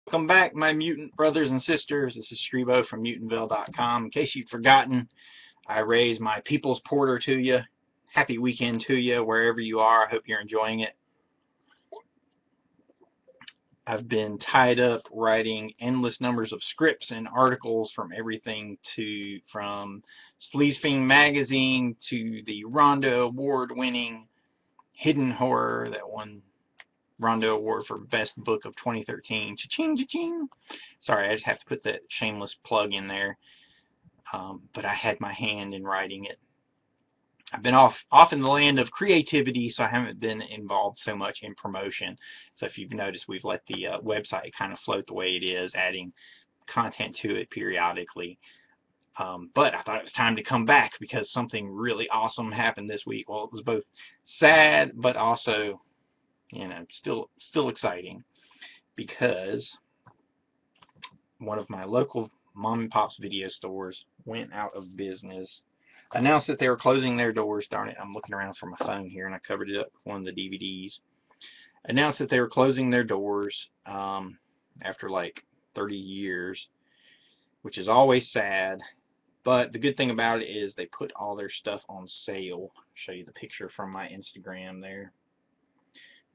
Welcome back, my mutant brothers and sisters. This is Streebo from mutantville.com. In case you've forgotten, I raise my people's porter to you. Happy weekend to you, wherever you are. I hope you're enjoying it. I've been tied up writing endless numbers of scripts and articles from everything from Sleaze Fiend magazine to the Rondo Award-winning Hidden Horror that won Rondo Award for Best Book of 2013. Cha-ching, cha-ching. Sorry, I just have to put that shameless plug in there. But I had my hand in writing it. I've been off in the land of creativity, so I haven't been involved so much in promotion. So if you've noticed, we've let the website kind of float the way it is, adding content to it periodically. But I thought it was time to come back because something really awesome happened this week. Well, it was both sad, but also, you know, still exciting, because one of my local mom and pop's video stores went out of business. Announced that they were closing their doors. Darn it, I'm looking around for my phone here and I covered it up with one of the DVDs. Announced that they were closing their doors after like 30 years, which is always sad. But the good thing about it is they put all their stuff on sale. I'll show you the picture from my Instagram there.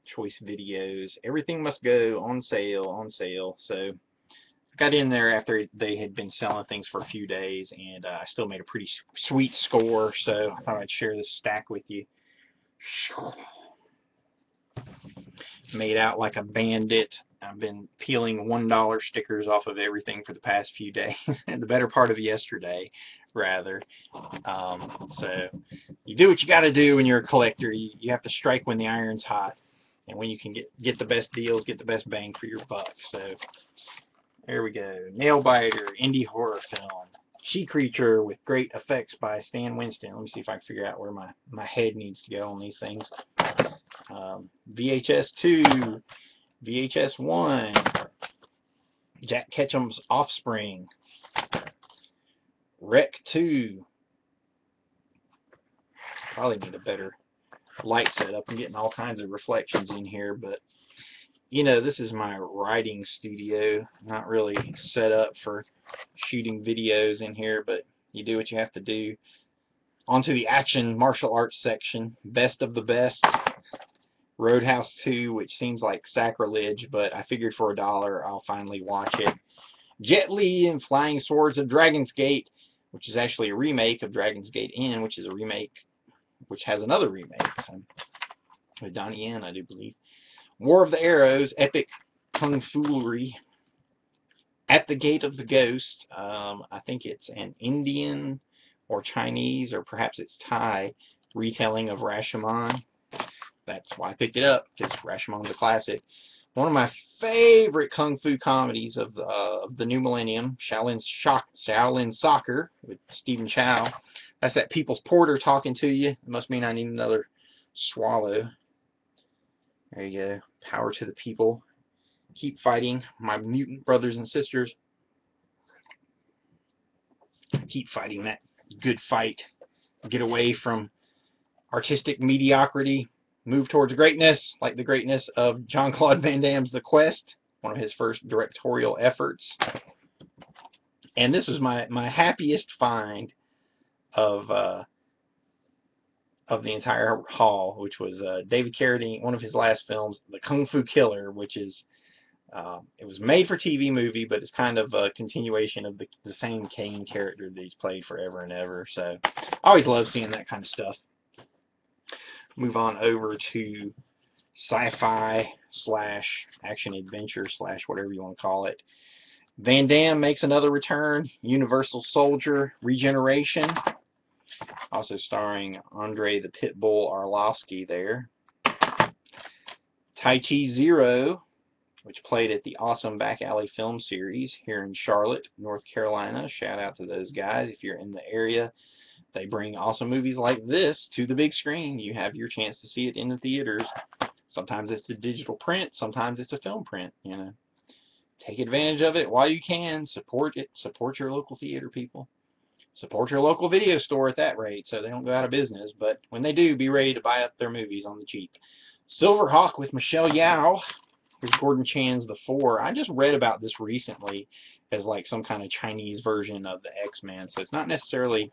Choice videos. Everything must go on sale, on sale. So I got in there after they had been selling things for a few days, and I still made a pretty sweet score, so I thought I'd share this stack with you. Made out like a bandit. I've been peeling $1 stickers off of everything for the past few days, the better part of yesterday, rather. So you do what you got to do when you're a collector. You have to strike when the iron's hot, and when you can get the best deals, get the best bang for your buck. So there we go. Nailbiter, indie horror film. She Creature with great effects by Stan Winston. Let me see if I can figure out where my head needs to go on these things. VHS 2, VHS 1, Jack Ketchum's Offspring, Rec 2. Probably need a better light setup. I'm getting all kinds of reflections in here, but you know, this is my writing studio. Not really set up for shooting videos in here, but you do what you have to do. Onto the action martial arts section. Best of the best. Roadhouse 2, which seems like sacrilege, but I figured for $1 I'll finally watch it. Jet Li and Flying Swords of Dragon's Gate, which is actually a remake of Dragon's Gate Inn, which is a remake, which has another remake, so, with Donnie Yen, I do believe. War of the Arrows, epic kung foolery. At the Gate of the Ghost, I think it's an Indian or Chinese, or perhaps it's Thai, retelling of Rashomon. That's why I picked it up, because Rashomon's a classic. One of my favorite kung fu comedies of the new millennium, Shaolin Soccer with Stephen Chow. That's that people's porter talking to you. It must mean I need another swallow. There you go. Power to the people. Keep fighting, my mutant brothers and sisters. Keep fighting that good fight. Get away from artistic mediocrity. Move towards greatness, like the greatness of Jean-Claude Van Damme's The Quest, one of his first directorial efforts. And this was my happiest find of the entire haul, which was David Carradine, one of his last films, The Kung Fu Killer, which is, it was made for TV movie, but it's kind of a continuation of the same Kane character that he's played forever and ever. So I always love seeing that kind of stuff. Move on over to sci-fi / action adventure / whatever you want to call it. Van Damme makes another return. Universal Soldier, Regeneration. Also starring Andre the Pitbull Arlovsky there. Tai Chi Zero, which played at the awesome Back Alley Film Series here in Charlotte, North Carolina. Shout out to those guys. If you're in the area, they bring awesome movies like this to the big screen. You have your chance to see it in the theaters. Sometimes it's a digital print, sometimes it's a film print, you know. Take advantage of it while you can. Support it. Support your local theater, people. Support your local video store at that rate so they don't go out of business. But when they do, be ready to buy up their movies on the cheap. Silver Hawk with Michelle Yeoh. Here's Gordon Chan's The Four. I just read about this recently as like some kind of Chinese version of the X-Men, so it's not necessarily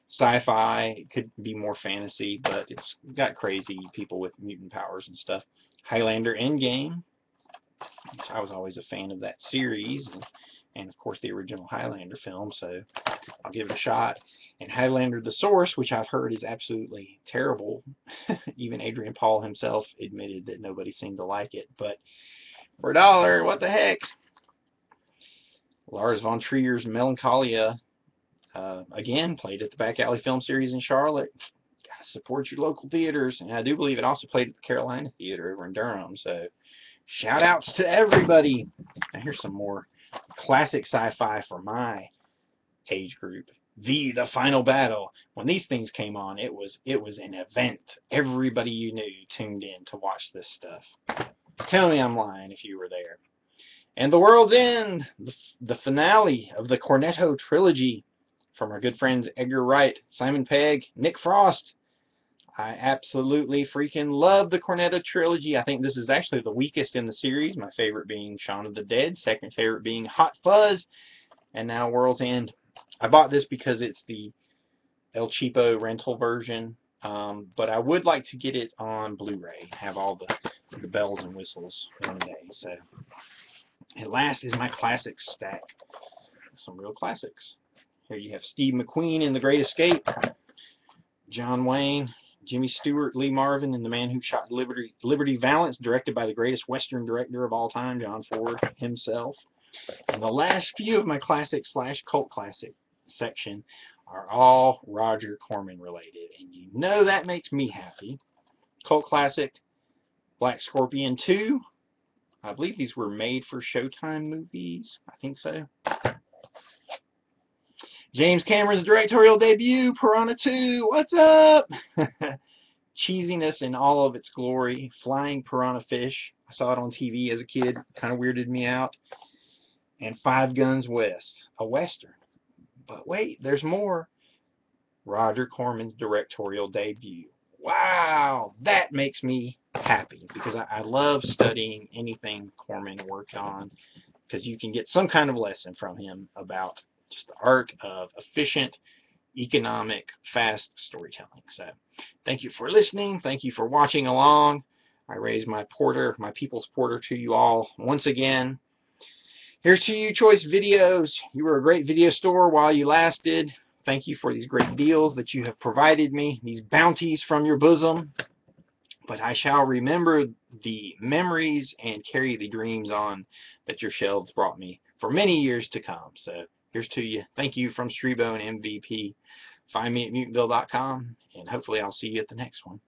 sci-fi. It could be more fantasy, but it's got crazy people with mutant powers and stuff. Highlander Endgame, which I was always a fan of that series, and of course the original Highlander film, so I'll give it a shot. And Highlander The Source, which I've heard is absolutely terrible. Even Adrian Paul himself admitted that nobody seemed to like it, but for $1, what the heck? Lars von Trier's Melancholia, again, played at the Back Alley Film Series in Charlotte. Gotta support your local theaters, and I do believe it also played at the Carolina Theater over in Durham, so shout outs to everybody. Now here's some more classic sci-fi for my age group. The Final Battle. When these things came on, it was an event. Everybody you knew tuned in to watch this stuff. Tell me I'm lying if you were there. And The World's End, the finale of the Cornetto trilogy from our good friends Edgar Wright, Simon Pegg, Nick Frost. I absolutely freaking love the Cornetto trilogy. I think this is actually the weakest in the series. My favorite being Shaun of the Dead, second favorite being Hot Fuzz, and now World's End. I bought this because it's the El Cheapo rental version, but I would like to get it on Blu-ray, have all the bells and whistles one day. So, and last is my classics stack. Some real classics. Here you have Steve McQueen in The Great Escape, John Wayne, Jimmy Stewart, Lee Marvin in The Man Who Shot Liberty Valance, directed by the greatest Western director of all time, John Ford himself. And the last few of my classic / cult classic section are all Roger Corman related, and you know that makes me happy. Cult classic, Black Scorpion 2. I believe these were made for Showtime movies. I think so. James Cameron's directorial debut, Piranha 2. What's up? Cheesiness in all of its glory. Flying piranha fish. I saw it on TV as a kid. Kind of weirded me out. And Five Guns West, a Western. But wait, there's more. Roger Corman's directorial debut. Wow, that makes me happy because I love studying anything Corman worked on, because you can get some kind of lesson from him about just the art of efficient, economic, fast storytelling. So thank you for listening. Thank you for watching along. I raise my people's porter to you all once again. Here's to you, Choice Videos. You were a great video store while you lasted. Thank you for these great deals that you have provided me, these bounties from your bosom. But I shall remember the memories and carry the dreams on that your shelves brought me for many years to come. So here's to you. Thank you from Streebo and MVP. Find me at mutantville.com, and hopefully I'll see you at the next one.